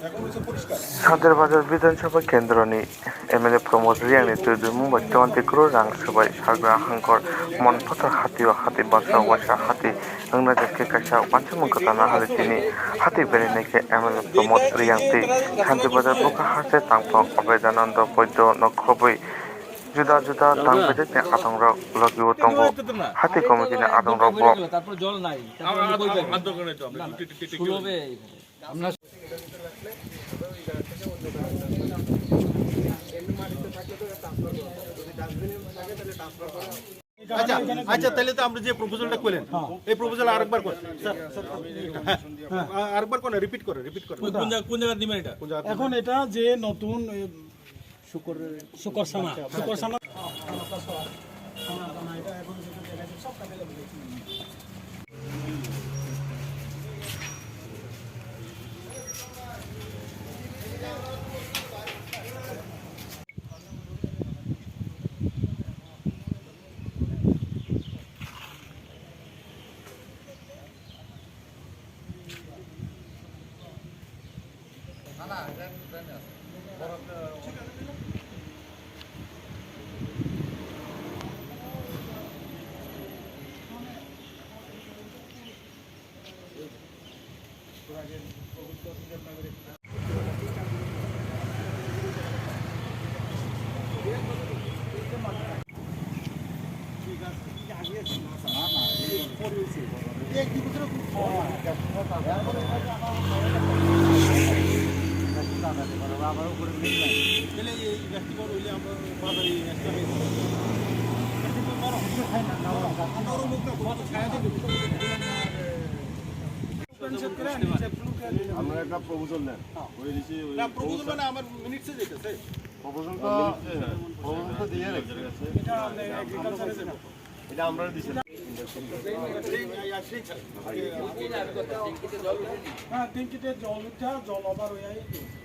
सादरबाजार विधानसभा केन्द्रनि MLA Pramod Reang नेतृत्वे Mumbai 20 crore रां सोबाय सारग्रा हांकर मनफाथर हातियाव हाति बासा वासा हाति अंगनाजके कासा वानसमंगताना हालितिनि हाति बेरेनायके एमएलए प्रमोद रियांग ति सादरबाजार बुका हासे तांफां अभेदानंद वैद्य नखबै जुदा जुदा तांबेदे ते आतंगरक लगियो तंगो हाति कमिटिनि आतंगरक ब তারপর জল নাই তারপর আমরা কই পাবো আন্দোলনে তো আমরা শুরুবে আমরা আচ্ছা আচ্ছা তাহলে তো আমরা যে প্রপোজালটা করলেন এই প্রপোজাল আরেকবার করেন স্যার আরেকবার কোন রিপিট করে কোন জায়গা দিবেন এটা এখন এটা যে নতুন শুকর সানা আমরা একটা প্রপোজাল নেন ওই দিছি ওই প্রপোজাল মানে আমার মিনিটসে যেতেছে প্রপোজালটা দিয়ে রাখছে এটা আমরা দিছি হ্যাঁ ট্যাঙ্কিতে জল উঠা জল আবার হই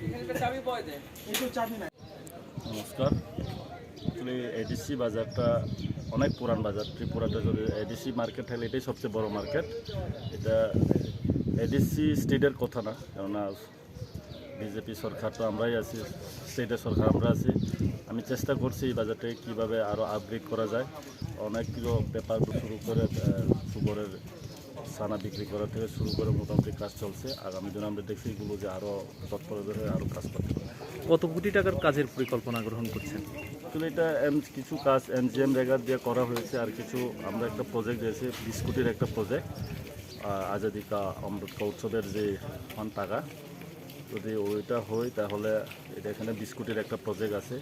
এখানে চাবি পয় দেন এই তো চাবি নাই। নমস্কার। আসলে এডিসি বাজারটা অনেক পুরান বাজার। ত্রিপুরাতে যদি এডিসি মার্কেট হলে এটাই সবচেয়ে বড় মার্কেট। এটা এডিসি স্টেটের কথা না, কেননা বিজেপি সরকার তো আমরাই আছি, স্টেটের সরকার আমরা আছি। আমি চেষ্টা করছি এই বাজারটাকে কীভাবে আরও আপগ্রেড করা যায়। অনেক কিছু পেপার শুরু করে সুগরের ছানা বিক্রি করা থেকে শুরু করে মোটামুটি কাজ চলছে। আগামী দিনে আমরা দেখছি এগুলো যে আরও তৎপর হয়ে আরও কাজ করতে পারে। কত কোটি টাকার কাজের পরিকল্পনা গ্রহণ করছেন? আসলে এটা কিছু কাজ এনজিএম রেগার দিয়ে করা হয়েছে, আর কিছু আমরা একটা প্রজেক্ট দিয়েছি, বিস্কুটের একটা প্রজেক্ট, আজাদি কা অমৃত কা উৎসবের যে টাকা, যদি ওইটা হয় তাহলে এটা এখানে বিস্কুটের একটা প্রজেক্ট আছে।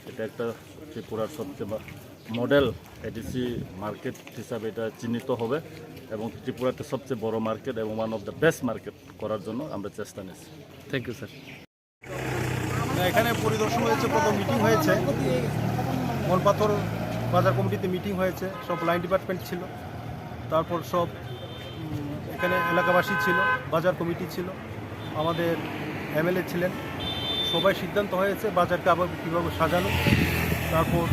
এটা একটা ত্রিপুরার সবচেয়ে মডেল এডিসি মার্কেট হিসাবে এটা চিহ্নিত হবে এবং ত্রিপুরাতে সবচেয়ে বড় মার্কেট এবং one of the best market করার জন্য আমরা চেষ্টা নিচ্ছি। Thank you sir. এখানে পরিদর্শন হয়েছে, প্রথম মিটিং হয়েছে, মনপাথর বাজার কমিটিতে মিটিং হয়েছে, সব লাইন ডিপার্টমেন্ট ছিল, তারপর সব এখানে এলাকাবাসী ছিল, বাজার কমিটি ছিল, আমাদের এমএলএ ছিলেন। সবাই সিদ্ধান্ত হয়েছে বাজারকে আবার কীভাবে সাজানো। তারপর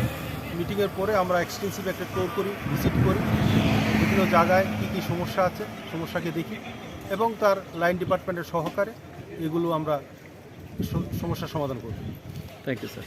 মিটিংয়ের পরে আমরা এক্সটেন্সিভ একটা ট্যুর করি, ভিজিট করি, বিভিন্ন জায়গায় কী কী সমস্যা আছে সমস্যাকে দেখি এবং তার লাইন ডিপার্টমেন্টের সহকারে এগুলো আমরা সমস্যার সমাধান করব। Thank you sir.